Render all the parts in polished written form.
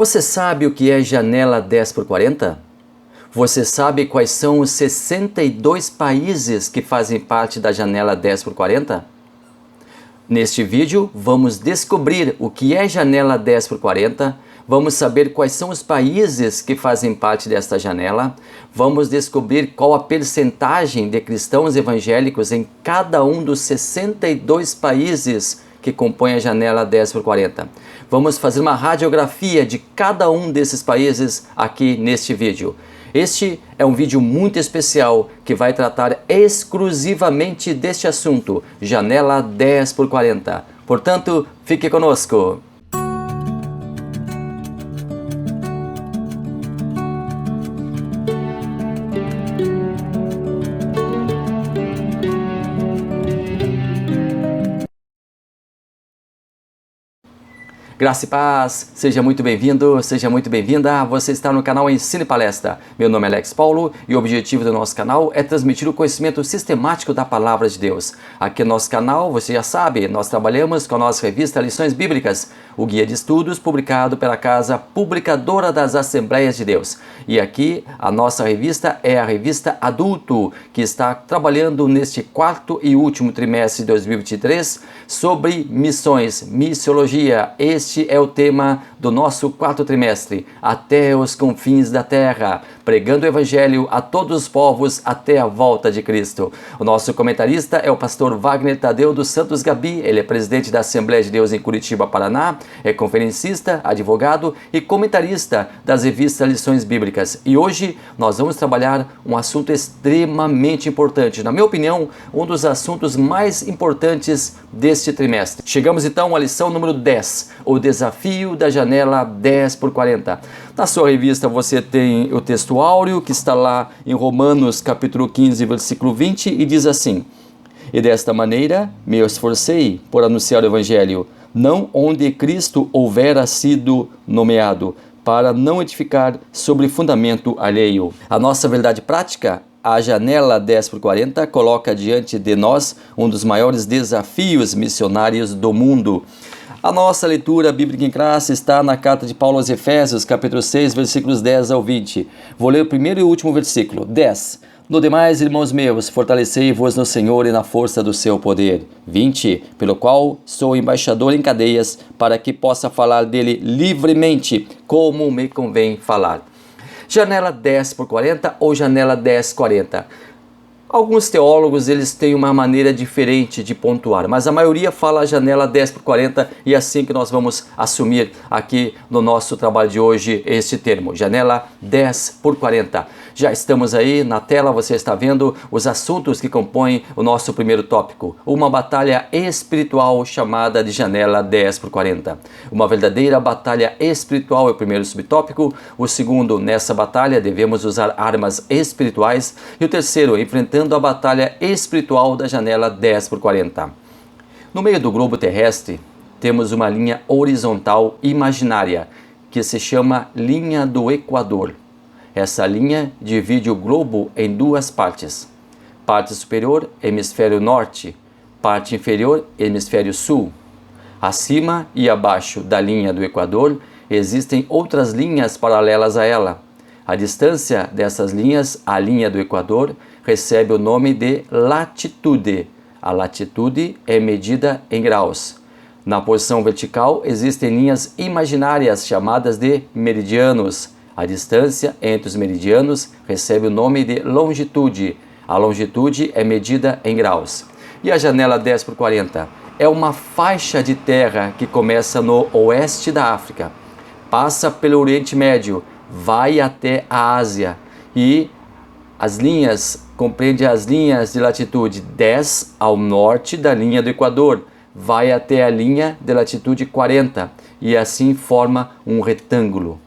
Você sabe o que é janela 10x40? Você sabe quais são os 62 países que fazem parte da janela 10x40? Neste vídeo, vamos descobrir o que é janela 10x40, vamos saber quais são os países que fazem parte desta janela, vamos descobrir qual a percentagem de cristãos evangélicos em cada um dos 62 países que compõem a janela 10x40. Vamos fazer uma radiografia de cada um desses países aqui neste vídeo. Este é um vídeo muito especial que vai tratar exclusivamente deste assunto, janela 10x40. Portanto, fique conosco. Graça e paz, seja muito bem-vindo, seja muito bem-vinda. Você está no canal Ensino e Palestra. Meu nome é Alex Paulo e o objetivo do nosso canal é transmitir o conhecimento sistemático da Palavra de Deus. Aqui no nosso canal, você já sabe, nós trabalhamos com a nossa revista Lições Bíblicas, o guia de estudos publicado pela Casa Publicadora das Assembleias de Deus. E aqui a nossa revista é a revista Adulto, que está trabalhando neste quarto e último trimestre de 2023 sobre missões, missiologia. Este é o tema do nosso quarto trimestre, até os confins da terra, pregando o Evangelho a todos os povos até a volta de Cristo. O nosso comentarista é o pastor Wagner Tadeu dos Santos Gabi, ele é presidente da Assembleia de Deus em Curitiba, Paraná, é conferencista, advogado e comentarista das revistas Lições Bíblicas. E hoje nós vamos trabalhar um assunto extremamente importante, na minha opinião, um dos assuntos mais importantes deste trimestre. Chegamos então à lição número 10, o desafio da janela 10x40. Na sua revista você tem o texto áureo que está lá em Romanos capítulo 15, versículo 20 e diz assim: E desta maneira me esforcei por anunciar o Evangelho, não onde Cristo houvera sido nomeado, para não edificar sobre fundamento alheio. A nossa verdade prática, a janela 10x40, coloca diante de nós um dos maiores desafios missionários do mundo. A nossa leitura bíblica em classe está na carta de Paulo aos Efésios, capítulo 6, versículos 10 ao 20. Vou ler o primeiro e o último versículo, 10. No demais, irmãos meus, fortalecei-vos no Senhor e na força do seu poder. 20. Pelo qual sou embaixador em cadeias, para que possa falar dele livremente, como me convém falar. Janela 10x40 ou janela 10x40? Alguns teólogos eles têm uma maneira diferente de pontuar, mas a maioria fala janela 10x40 e é assim que nós vamos assumir aqui no nosso trabalho de hoje este termo, janela 10x40. Já estamos aí na tela, você está vendo os assuntos que compõem o nosso primeiro tópico, uma batalha espiritual chamada de janela 10x40. Uma verdadeira batalha espiritual é o primeiro subtópico, o segundo, nessa batalha devemos usar armas espirituais e o terceiro, enfrentando a batalha espiritual da janela 10x40. No meio do globo terrestre, temos uma linha horizontal imaginária, que se chama linha do Equador. Essa linha divide o globo em duas partes. Parte superior, hemisfério norte, parte inferior, hemisfério sul. Acima e abaixo da linha do Equador, existem outras linhas paralelas a ela. A distância dessas linhas à linha do Equador recebe o nome de latitude. A latitude é medida em graus. Na posição vertical existem linhas imaginárias chamadas de meridianos. A distância entre os meridianos recebe o nome de longitude. A longitude é medida em graus. E a janela 10x40 é uma faixa de terra que começa no oeste da África, passa pelo Oriente Médio, vai até a Ásia e as linhas compreende as linhas de latitude 10 ao norte da linha do Equador, vai até a linha de latitude 40 e assim forma um retângulo.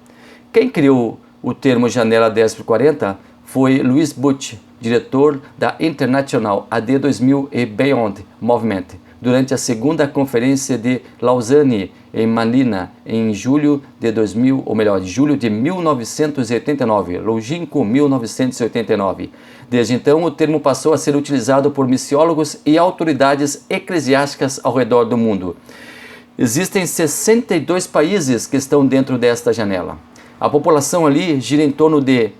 Quem criou o termo janela 10x40 foi Louis Butch, diretor da International AD 2000 e Beyond Movement, durante a segunda conferência de Lausanne, em Manila, em julho de 1989, longínquo 1989. Desde então, o termo passou a ser utilizado por missiólogos e autoridades eclesiásticas ao redor do mundo. Existem 62 países que estão dentro desta janela. A população ali gira em torno de,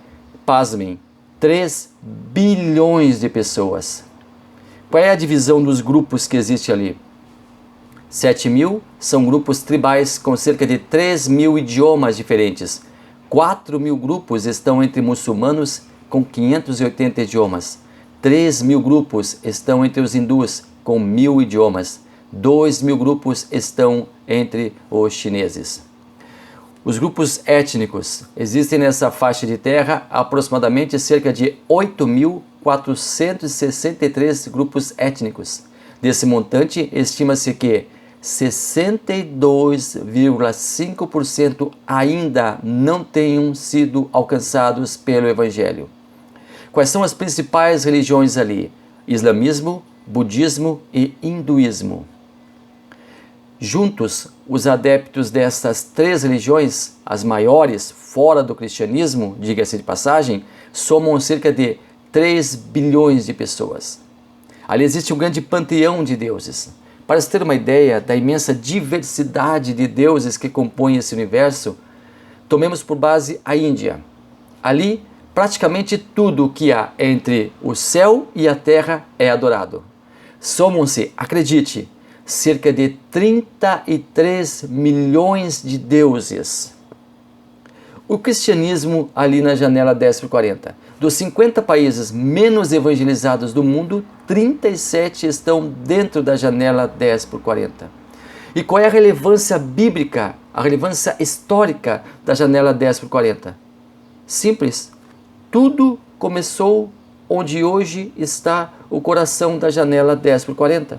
pasmem, 3 bilhões de pessoas. Qual é a divisão dos grupos que existe ali? 7.000 são grupos tribais com cerca de 3.000 idiomas diferentes. 4.000 grupos estão entre muçulmanos com 580 idiomas. 3.000 grupos estão entre os hindus com 1.000 idiomas. 2.000 grupos estão entre os chineses. Os grupos étnicos. Existem nessa faixa de terra aproximadamente cerca de 8.463 grupos étnicos. Desse montante, estima-se que 62,5% ainda não tenham sido alcançados pelo Evangelho. Quais são as principais religiões ali? Islamismo, budismo e hinduísmo. Juntos, os adeptos dessas 3 religiões, as maiores fora do cristianismo, diga-se de passagem, somam cerca de 3 bilhões de pessoas. Ali existe um grande panteão de deuses. Para se ter uma ideia da imensa diversidade de deuses que compõem esse universo, tomemos por base a Índia. Ali, praticamente tudo o que há entre o céu e a terra é adorado. Somam-se, acredite, cerca de 33 milhões de deuses. O cristianismo ali na janela 10/40. Dos 50 países menos evangelizados do mundo, 37 estão dentro da janela 10/40. E qual é a relevância bíblica, a relevância histórica da janela 10/40? Simples. Tudo começou onde hoje está o coração da janela 10/40.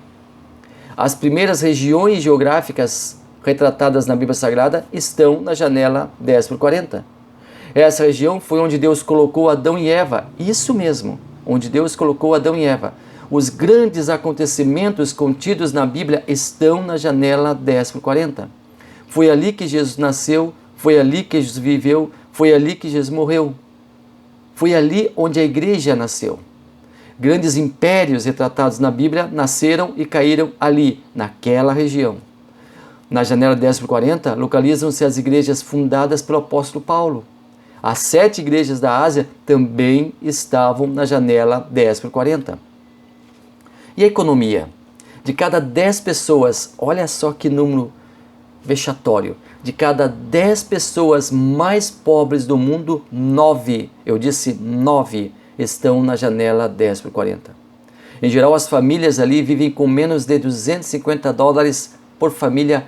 As primeiras regiões geográficas retratadas na Bíblia Sagrada estão na janela 10/40. Essa região foi onde Deus colocou Adão e Eva. Isso mesmo, onde Deus colocou Adão e Eva. Os grandes acontecimentos contidos na Bíblia estão na janela 10/40. Foi ali que Jesus nasceu, foi ali que Jesus viveu, foi ali que Jesus morreu. Foi ali onde a igreja nasceu. Grandes impérios retratados na Bíblia nasceram e caíram ali, naquela região. Na janela 10/40 localizam-se as igrejas fundadas pelo apóstolo Paulo. As 7 igrejas da Ásia também estavam na janela 10/40. E a economia? De cada 10 pessoas, olha só que número vexatório, de cada 10 pessoas mais pobres do mundo, 9, eu disse 9, estão na janela 10/40. Em geral, as famílias ali vivem com menos de $250 por família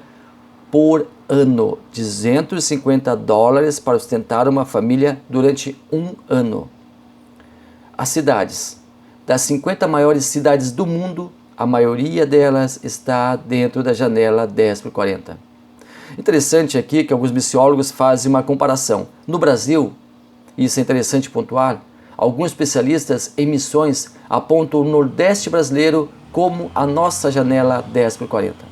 por ano. $250 para sustentar uma família durante um ano. As cidades. Das 50 maiores cidades do mundo, a maioria delas está dentro da janela 10/40. Interessante aqui que alguns missiólogos fazem uma comparação. No Brasil, isso é interessante pontuar, alguns especialistas em missões apontam o Nordeste brasileiro como a nossa janela 10/40.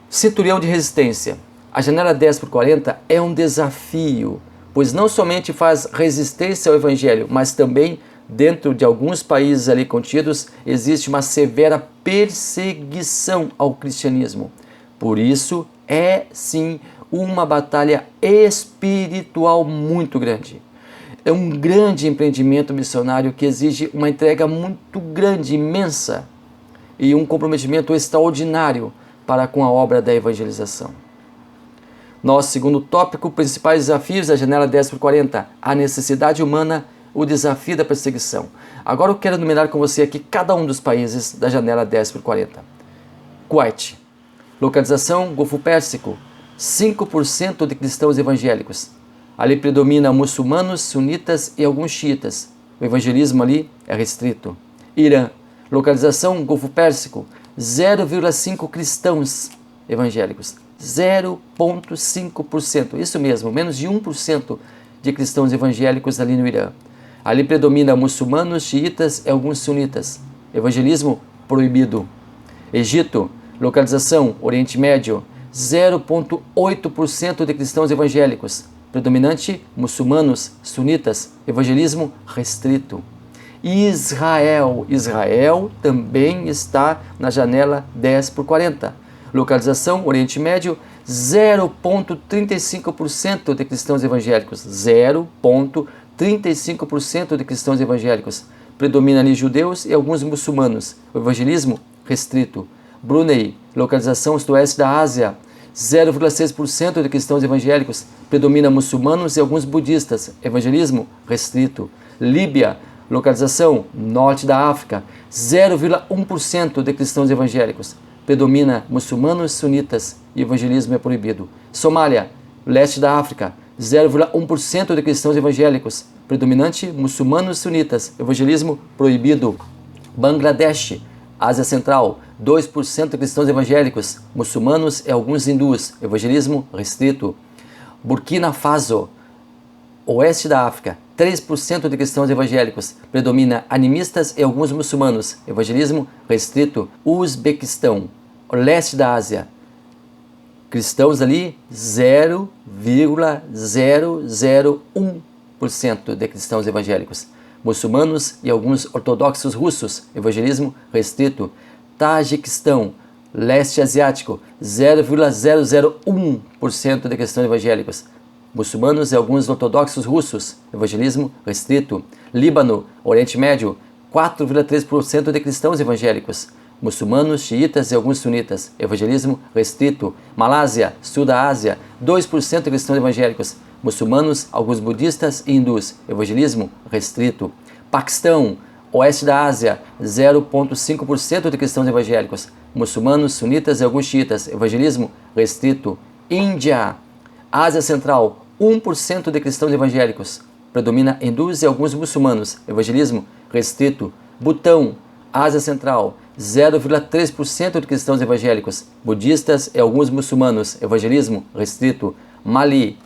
Cinturão de resistência. A janela 10/40 é um desafio, pois não somente faz resistência ao Evangelho, mas também, dentro de alguns países ali contidos, existe uma severa perseguição ao cristianismo. Por isso, é sim uma batalha espiritual muito grande. É um grande empreendimento missionário que exige uma entrega muito grande, imensa, e um comprometimento extraordinário para com a obra da evangelização. Nosso segundo tópico, principais desafios da janela 10/40, a necessidade humana, o desafio da perseguição. Agora eu quero enumerar com você aqui cada um dos países da janela 10/40. Kuwait, localização Golfo Pérsico, 5% de cristãos evangélicos. Ali predomina muçulmanos, sunitas e alguns xiitas. O evangelismo ali é restrito. Irã, localização Golfo Pérsico, 0,5 cristãos evangélicos. 0,5%. Isso mesmo, menos de 1% de cristãos evangélicos ali no Irã. Ali predomina muçulmanos, xiitas e alguns sunitas. Evangelismo proibido. Egito, localização Oriente Médio, 0,8% de cristãos evangélicos. Predominante muçulmanos, sunitas, evangelismo restrito. Israel também está na janela 10/40. Localização, Oriente Médio, 0,35% de cristãos evangélicos. 0,35% de cristãos evangélicos. Predomina ali judeus e alguns muçulmanos. O evangelismo restrito. Brunei, localização sudoeste da Ásia, 0,6% de cristãos evangélicos. Predomina muçulmanos e alguns budistas. Evangelismo restrito. Líbia, localização norte da África, 0,1% de cristãos evangélicos. Predomina muçulmanos sunitas e evangelismo é proibido. Somália, leste da África, 0,1% de cristãos evangélicos. Predominante muçulmanos sunitas, evangelismo proibido. Bangladesh, Ásia Central, 2% de cristãos evangélicos, muçulmanos e alguns hindus, evangelismo restrito. Burkina Faso, oeste da África, 3% de cristãos evangélicos, predomina animistas e alguns muçulmanos, evangelismo restrito. Uzbequistão, leste da Ásia, cristãos ali, 0,001% de cristãos evangélicos. Muçulmanos e alguns ortodoxos russos, evangelismo restrito. Tajiquistão, leste asiático, 0,001% de cristãos evangélicos. Muçulmanos e alguns ortodoxos russos, evangelismo restrito. Líbano, Oriente Médio, 4,3% de cristãos evangélicos. Muçulmanos, xiitas e alguns sunitas, evangelismo restrito. Malásia, sul da Ásia, 2% de cristãos evangélicos. Muçulmanos, alguns budistas e hindus, evangelismo restrito. Paquistão, oeste da Ásia, 0,5% de cristãos evangélicos. Muçulmanos, sunitas e alguns xiitas, evangelismo restrito. Índia, Ásia Central, 1% de cristãos evangélicos. Predomina hindus e alguns muçulmanos, evangelismo restrito. Butão, Ásia Central, 0,3% de cristãos evangélicos. Budistas e alguns muçulmanos, evangelismo restrito. Mali,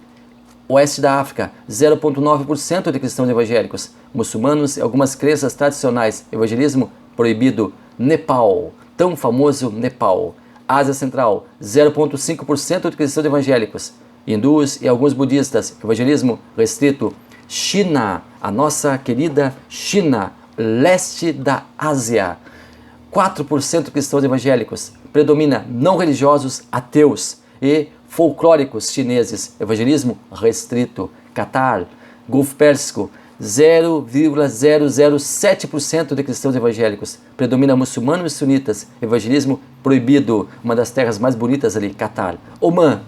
oeste da África, 0,9% de cristãos evangélicos. Muçulmanos e algumas crenças tradicionais, evangelismo proibido. Nepal, tão famoso Nepal, Ásia Central, 0,5% de cristãos evangélicos. Hindus e alguns budistas, evangelismo restrito. China, a nossa querida China, leste da Ásia, 4% cristãos evangélicos. Predomina não religiosos, ateus e folclóricos chineses, evangelismo restrito. Catar, Golfo Pérsico, 0,007% de cristãos evangélicos. Predomina muçulmanos e sunitas, evangelismo proibido. Uma das terras mais bonitas ali, Catar. Omã,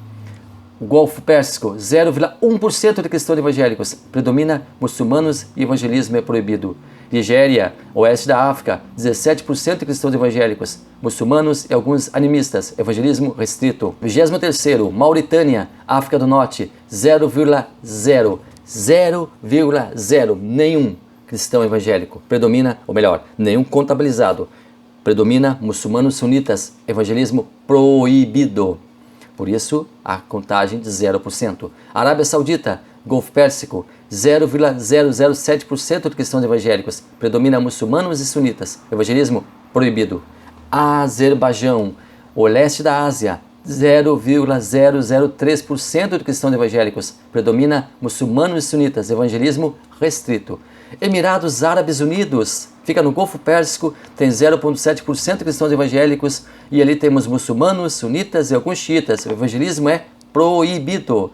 Golfo Pérsico, 0,1% de cristãos evangélicos. Predomina muçulmanos e evangelismo é proibido. Nigéria, oeste da África, 17% de cristãos evangélicos. Muçulmanos e alguns animistas, evangelismo restrito. 23º, Mauritânia, África do Norte, 0,0, nenhum cristão evangélico. Predomina, ou melhor, nenhum contabilizado. Predomina muçulmanos sunitas, evangelismo proibido. Por isso, a contagem de 0%. Arábia Saudita, Golfo Pérsico, 0,007% de cristãos evangélicos. Predomina muçulmanos e sunitas. Evangelismo proibido. Azerbaijão, o leste da Ásia, 0,003% de cristãos evangélicos. Predomina muçulmanos e sunitas. Evangelismo restrito. Emirados Árabes Unidos, fica no Golfo Pérsico, tem 0,7% de cristãos evangélicos e ali temos muçulmanos, sunitas e alguns xiitas. O evangelismo é proibido.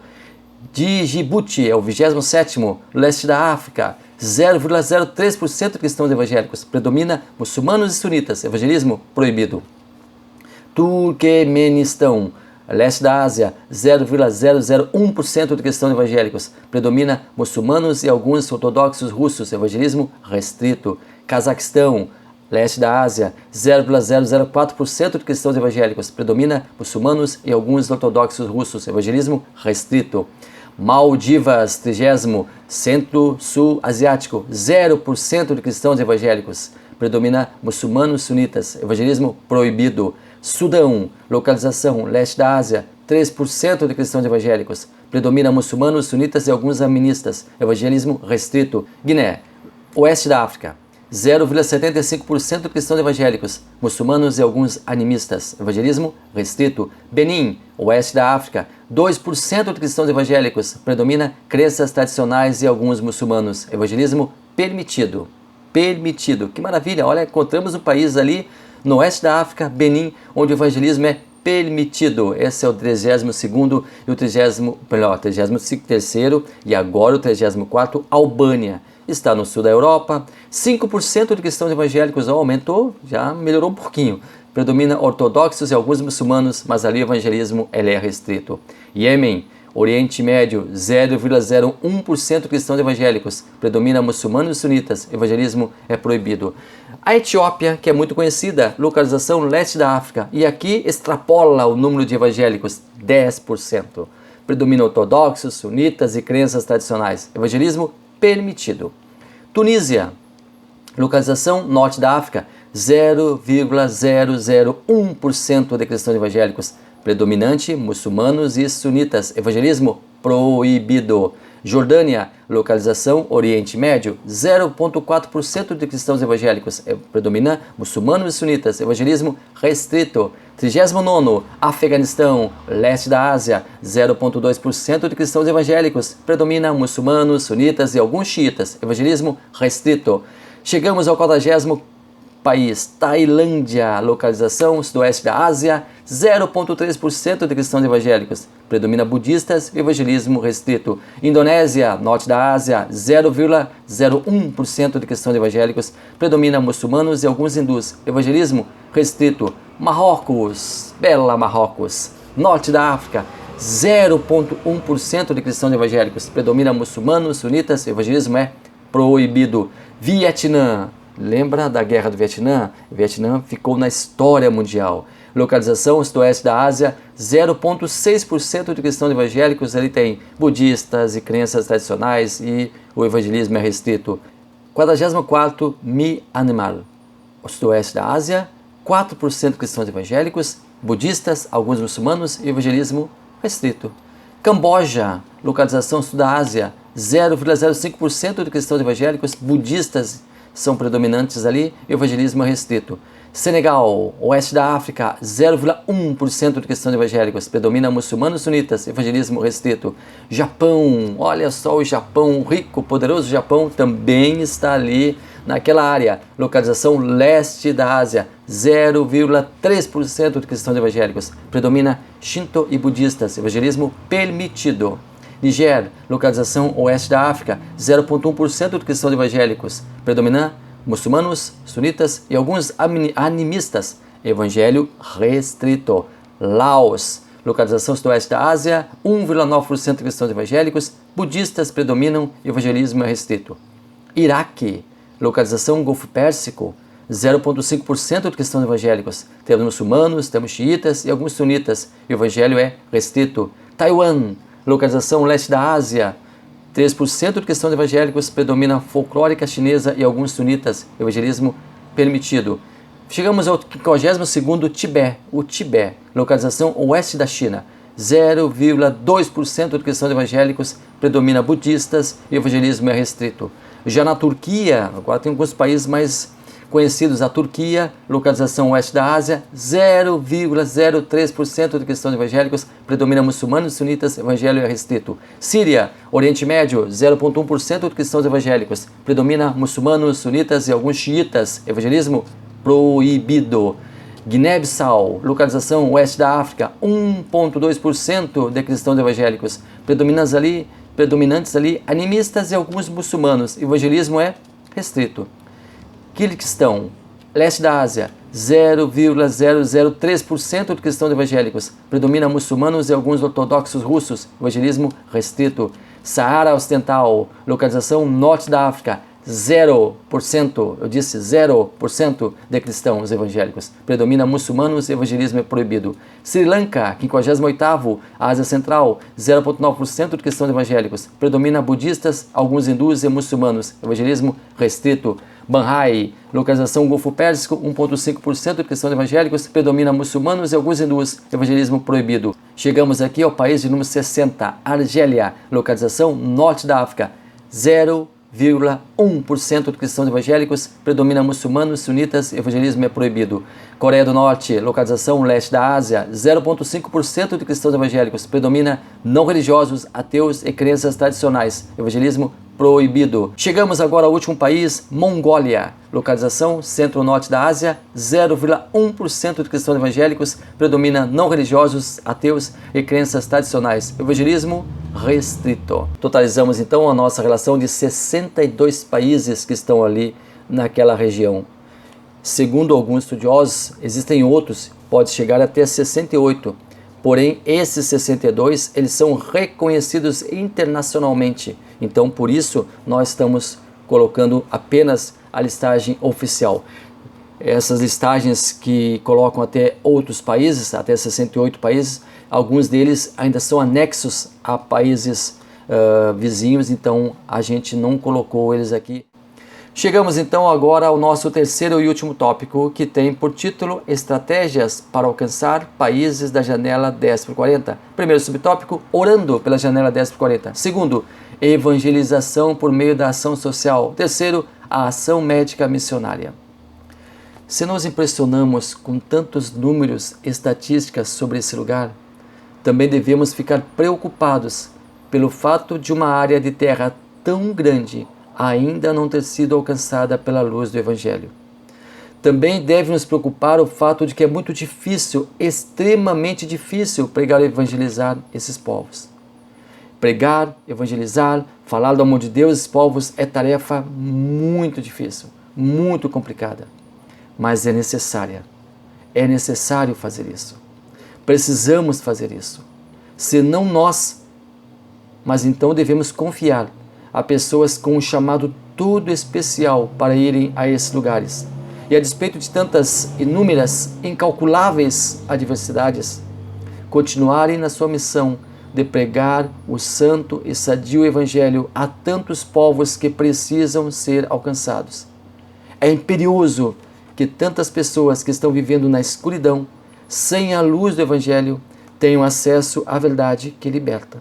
Djibouti é o 27º, leste da África, 0,03% de cristãos evangélicos. Predomina muçulmanos e sunitas. Evangelismo proibido. Turquemenistão, leste da Ásia, 0,001% de cristãos evangélicos. Predomina muçulmanos e alguns ortodoxos russos. Evangelismo restrito. Cazaquistão, leste da Ásia, 0,004% de cristãos evangélicos. Predomina muçulmanos e alguns ortodoxos russos. Evangelismo restrito. Maldivas, 30º, centro-sul asiático, 0% de cristãos evangélicos. Predomina muçulmanos sunitas. Evangelismo proibido. Sudão, localização leste da Ásia, 3% de cristãos evangélicos. Predomina muçulmanos, sunitas e alguns animistas. Evangelismo restrito. Guiné, oeste da África, 0,75% de cristãos evangélicos. Muçulmanos e alguns animistas. Evangelismo restrito. Benin, oeste da África, 2% de cristãos evangélicos. Predomina crenças tradicionais e alguns muçulmanos. Evangelismo permitido. Permitido. Que maravilha! Olha, encontramos um país ali no oeste da África, Benin, onde o evangelismo é permitido. Esse é o 32º e o 33º e agora o 34º, Albânia. Está no sul da Europa. 5% de cristãos evangélicos aumentou, já melhorou um pouquinho. Predomina ortodoxos e alguns muçulmanos, mas ali o evangelismo ele é restrito. Iêmen, Oriente Médio, 0,01% cristãos evangélicos. Predomina muçulmanos e sunitas. Evangelismo é proibido. A Etiópia, que é muito conhecida, localização leste da África. E aqui extrapola o número de evangélicos, 10%. Predomina ortodoxos, sunitas e crenças tradicionais. Evangelismo permitido. Tunísia, localização norte da África, 0,001% de cristãos evangélicos. Predominante, muçulmanos e sunitas. Evangelismo proibido. Jordânia, localização Oriente Médio, 0,4% de cristãos evangélicos. Predomina muçulmanos e sunitas. Evangelismo restrito. 39º, Afeganistão, leste da Ásia, 0,2% de cristãos evangélicos. Predomina muçulmanos, sunitas e alguns xiitas. Evangelismo restrito. Chegamos ao 40º país, Tailândia, localização sudoeste da Ásia, 0,3% de cristãos evangélicos. Predomina budistas e evangelismo restrito. Indonésia, norte da Ásia, 0,01% de cristãos evangélicos. Predomina muçulmanos e alguns hindus. Evangelismo restrito. Marrocos, bela Marrocos, norte da África, 0,1% de cristãos evangélicos. Predomina muçulmanos, sunitas. Evangelismo é proibido. Vietnã. Lembra da Guerra do Vietnã? O Vietnã ficou na história mundial. Localização sudoeste da Ásia, 0,6% de cristãos evangélicos. Ele tem budistas e crenças tradicionais e o evangelismo é restrito. 44º, Myanmar, sudoeste da Ásia, 4% cristãos evangélicos, budistas, alguns muçulmanos e evangelismo restrito. Camboja, localização sul da Ásia, 0,05% de cristãos evangélicos, budistas são predominantes ali, evangelismo é restrito. Senegal, oeste da África, 0,1% de cristãos evangélicos, predomina muçulmanos sunitas, evangelismo restrito. Japão, olha só o Japão, rico, poderoso Japão, também está ali naquela área. Localização leste da Ásia, 0,3% de cristãos evangélicos, predomina Shinto e budistas, evangelismo permitido. Niger, localização oeste da África, 0,1% de cristãos evangélicos, predomina muçulmanos, sunitas e alguns animistas, evangelho restrito. Laos, localização sudoeste da Ásia, 1,9% de cristãos evangélicos, budistas predominam, evangelismo é restrito. Iraque, localização Golfo Pérsico, 0,5% de cristãos evangélicos, temos muçulmanos, temos xiitas e alguns sunitas, evangelho é restrito. Taiwan, localização leste da Ásia, 3% de cristãos evangélicos, predomina folclórica chinesa e alguns sunitas, evangelismo permitido. Chegamos ao 52º Tibete, o Tibete, localização oeste da China, 0,2% de cristãos evangélicos, predomina budistas e evangelismo é restrito. Já na Turquia, agora tem alguns países mais conhecidos, a Turquia, localização oeste da Ásia, 0,03% de cristãos evangélicos, predomina muçulmanos e sunitas, evangelho é restrito. Síria, Oriente Médio, 0,1% de cristãos evangélicos, predomina muçulmanos, sunitas e alguns xiitas, evangelismo proibido. Guiné-Bissau, localização oeste da África, 1,2% de cristãos evangélicos, predominantes ali animistas e alguns muçulmanos, evangelismo é restrito. Quirguistão, leste da Ásia, 0,003% de cristãos evangélicos, predomina muçulmanos e alguns ortodoxos russos, evangelismo restrito. Saara Ocidental, localização norte da África, 0%, eu disse 0% de cristãos evangélicos, predomina muçulmanos e evangelismo é proibido. Sri Lanka, 58º, Ásia Central, 0,9% de cristãos evangélicos, predomina budistas, alguns hindus e muçulmanos, evangelismo restrito. Banhai, localização Golfo Pérsico, 1,5% de cristãos evangélicos, predomina muçulmanos e alguns hindus, evangelismo proibido. Chegamos aqui ao país de número 60, Argélia, localização norte da África, 0,1% de cristãos evangélicos, predomina muçulmanos, sunitas, evangelismo é proibido. Coreia do Norte, localização leste da Ásia, 0,5% de cristãos evangélicos, predomina não religiosos, ateus e crenças tradicionais, evangelismo proibido. Chegamos agora ao último país, Mongólia. Localização, centro-norte da Ásia, 0,1% de cristãos evangélicos, predomina não religiosos, ateus e crenças tradicionais. Evangelismo restrito. Totalizamos então a nossa relação de 62 países que estão ali naquela região. Segundo alguns estudiosos, existem outros, pode chegar até 68. Porém, esses 62, eles são reconhecidos internacionalmente. Então, por isso, nós estamos colocando apenas a listagem oficial. Essas listagens que colocam até outros países, até 68 países, alguns deles ainda são anexos a países vizinhos, então a gente não colocou eles aqui. Chegamos então agora ao nosso terceiro e último tópico, que tem por título Estratégias para alcançar países da janela 10x40. Primeiro subtópico, orando pela janela 10x40. Segundo, evangelização por meio da ação social. Terceiro, a ação médica missionária. Se nos impressionamos com tantos números e estatísticas sobre esse lugar, também devemos ficar preocupados pelo fato de uma área de terra tão grande ainda não ter sido alcançada pela luz do Evangelho. Também deve nos preocupar o fato de que é muito difícil, extremamente difícil, pregar e evangelizar esses povos. Pregar, evangelizar, falar do amor de Deus a esses povos é tarefa muito difícil, muito complicada, mas é necessária. É necessário fazer isso. Precisamos fazer isso. Senão nós, mas então devemos confiar a pessoas com um chamado todo especial para irem a esses lugares. E a despeito de tantas inúmeras, incalculáveis adversidades, continuarem na sua missão de pregar o santo e sadio Evangelho a tantos povos que precisam ser alcançados. É imperioso que tantas pessoas que estão vivendo na escuridão, sem a luz do Evangelho, tenham acesso à verdade que liberta.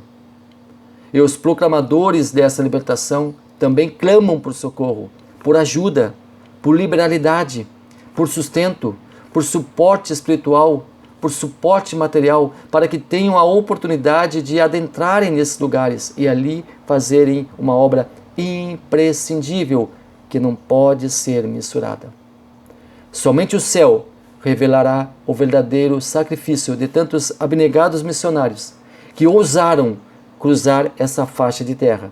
E os proclamadores dessa libertação também clamam por socorro, por ajuda, por liberalidade, por sustento, por suporte espiritual, por suporte material, para que tenham a oportunidade de adentrarem nesses lugares e ali fazerem uma obra imprescindível que não pode ser mensurada. Somente o céu revelará o verdadeiro sacrifício de tantos abnegados missionários que ousaram cruzar essa faixa de terra,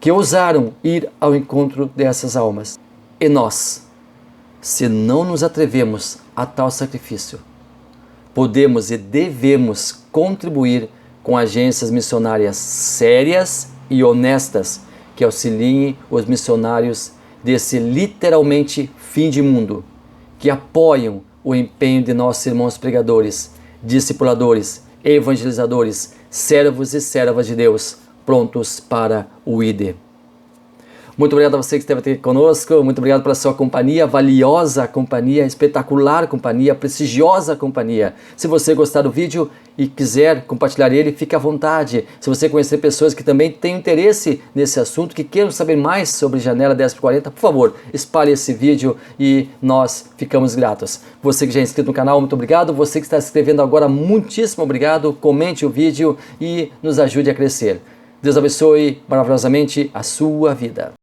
que ousaram ir ao encontro dessas almas. E nós, se não nos atrevemos a tal sacrifício, podemos e devemos contribuir com agências missionárias sérias e honestas que auxiliem os missionários desse literalmente fim de mundo, que apoiam o empenho de nossos irmãos pregadores, discipuladores, evangelizadores, servos e servas de Deus, prontos para o ID. Muito obrigado a você que esteve aqui conosco, muito obrigado pela sua companhia, valiosa companhia, espetacular companhia, prestigiosa companhia. Se você gostar do vídeo e quiser compartilhar ele, fique à vontade. Se você conhecer pessoas que também têm interesse nesse assunto, que queiram saber mais sobre Janela 10x40, por favor, espalhe esse vídeo e nós ficamos gratos. Você que já é inscrito no canal, muito obrigado. Você que está se inscrevendo agora, muitíssimo obrigado. Comente o vídeo e nos ajude a crescer. Deus abençoe maravilhosamente a sua vida.